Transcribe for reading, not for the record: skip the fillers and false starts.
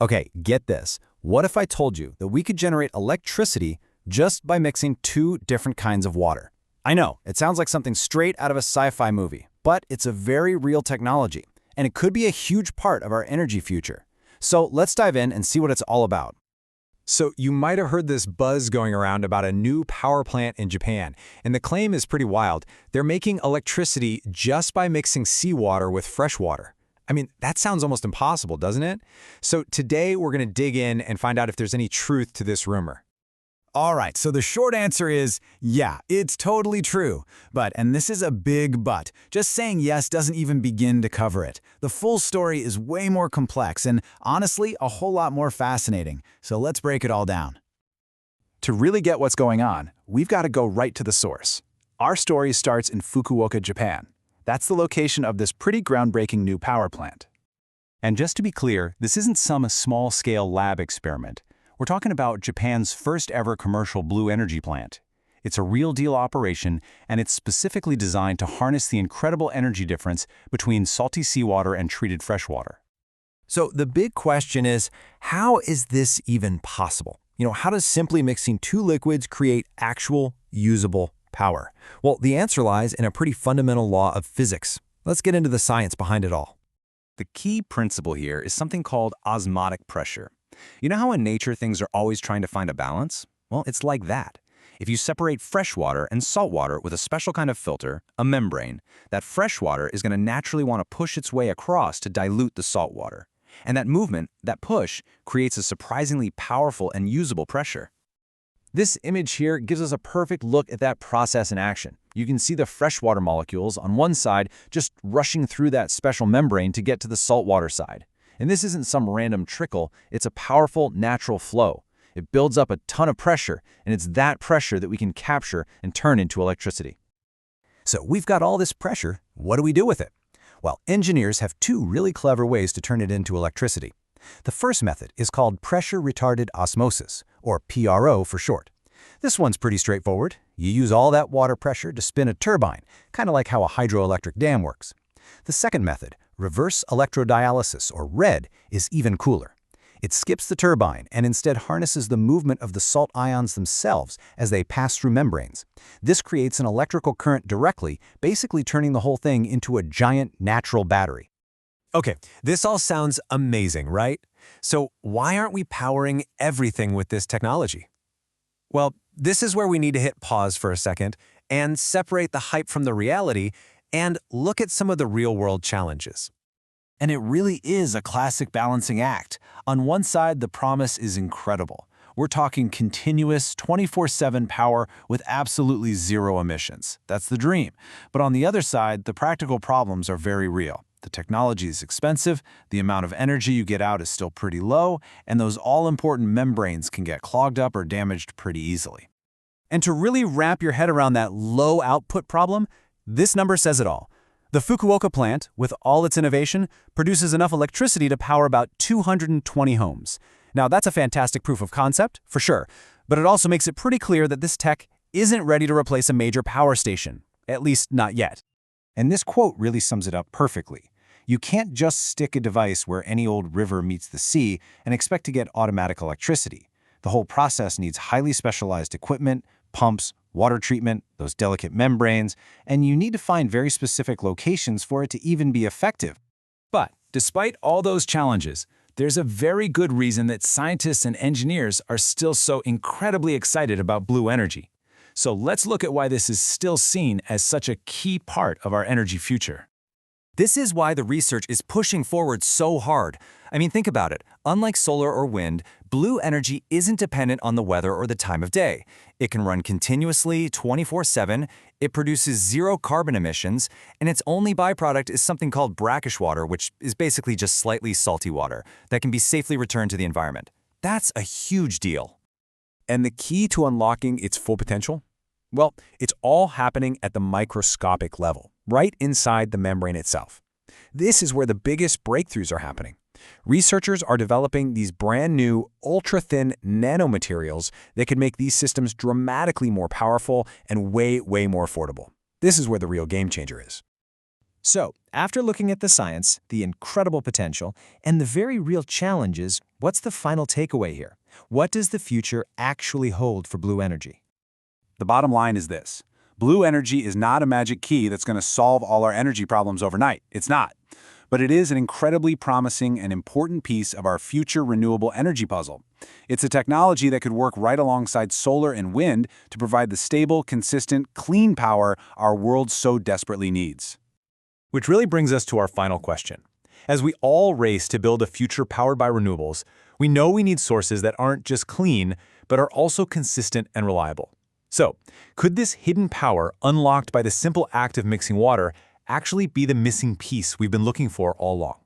Okay, get this. What if I told you that we could generate electricity just by mixing two different kinds of water? I know, it sounds like something straight out of a sci-fi movie, but it's a very real technology, and it could be a huge part of our energy future. So let's dive in and see what it's all about. So you might have heard this buzz going around about a new power plant in Japan, and the claim is pretty wild. They're making electricity just by mixing seawater with fresh water. I mean, that sounds almost impossible, doesn't it? So today we're going to dig in and find out if there's any truth to this rumor. All right, so the short answer is, yeah, it's totally true. But, and this is a big but, just saying yes doesn't even begin to cover it. The full story is way more complex and, honestly, a whole lot more fascinating. So let's break it all down. To really get what's going on, we've got to go right to the source. Our story starts in Fukuoka, Japan. That's the location of this pretty groundbreaking new power plant. And just to be clear, this isn't some small-scale lab experiment. We're talking about Japan's first ever commercial blue energy plant. It's a real-deal operation, and it's specifically designed to harness the incredible energy difference between salty seawater and treated freshwater. So the big question is, how is this even possible? How does simply mixing two liquids create actual, usable power? Well, the answer lies in a pretty fundamental law of physics. Let's get into the science behind it all. The key principle here is something called osmotic pressure. You know how in nature things are always trying to find a balance? Well, it's like that. If you separate fresh water and salt water with a special kind of filter, a membrane, that fresh water is going to naturally want to push its way across to dilute the salt water. And that movement, that push, creates a surprisingly powerful and usable pressure. This image here gives us a perfect look at that process in action. You can see the freshwater molecules on one side just rushing through that special membrane to get to the saltwater side. And this isn't some random trickle, it's a powerful, natural flow. It builds up a ton of pressure, and it's that pressure that we can capture and turn into electricity. So we've got all this pressure, what do we do with it? Well, engineers have two really clever ways to turn it into electricity. The first method is called pressure-retarded osmosis, or PRO for short. This one's pretty straightforward. You use all that water pressure to spin a turbine, kind of like how a hydroelectric dam works. The second method, reverse electrodialysis, or RED, is even cooler. It skips the turbine and instead harnesses the movement of the salt ions themselves as they pass through membranes. This creates an electrical current directly, basically turning the whole thing into a giant natural battery. Okay, this all sounds amazing, right? So why aren't we powering everything with this technology? Well, this is where we need to hit pause for a second and separate the hype from the reality and look at some of the real-world challenges. And it really is a classic balancing act. On one side, the promise is incredible. We're talking continuous 24/7 power with absolutely zero emissions. That's the dream. But on the other side, the practical problems are very real. The technology is expensive, the amount of energy you get out is still pretty low, and those all-important membranes can get clogged up or damaged pretty easily. And to really wrap your head around that low output problem, this number says it all. The Fukuoka plant, with all its innovation, produces enough electricity to power about 220 homes. Now, that's a fantastic proof of concept, for sure, but it also makes it pretty clear that this tech isn't ready to replace a major power station, at least not yet. And this quote really sums it up perfectly. You can't just stick a device where any old river meets the sea and expect to get automatic electricity. The whole process needs highly specialized equipment, pumps, water treatment, those delicate membranes, and you need to find very specific locations for it to even be effective. But despite all those challenges, there's a very good reason that scientists and engineers are still so incredibly excited about blue energy. So let's look at why this is still seen as such a key part of our energy future. This is why the research is pushing forward so hard. I mean, think about it. Unlike solar or wind, blue energy isn't dependent on the weather or the time of day. It can run continuously 24/7, it produces zero carbon emissions, and its only byproduct is something called brackish water, which is basically just slightly salty water that can be safely returned to the environment. That's a huge deal. And the key to unlocking its full potential? Well, it's all happening at the microscopic level, right inside the membrane itself. This is where the biggest breakthroughs are happening. Researchers are developing these brand new, ultra-thin nanomaterials that can make these systems dramatically more powerful and way more affordable. This is where the real game changer is. So, after looking at the science, the incredible potential, and the very real challenges, what's the final takeaway here? What does the future actually hold for blue energy? The bottom line is this. Blue energy is not a magic key that's going to solve all our energy problems overnight. It's not. But it is an incredibly promising and important piece of our future renewable energy puzzle. It's a technology that could work right alongside solar and wind to provide the stable, consistent, clean power our world so desperately needs. Which really brings us to our final question. As we all race to build a future powered by renewables, we know we need sources that aren't just clean, but are also consistent and reliable. So, could this hidden power, unlocked by the simple act of mixing water, actually be the missing piece we've been looking for all along?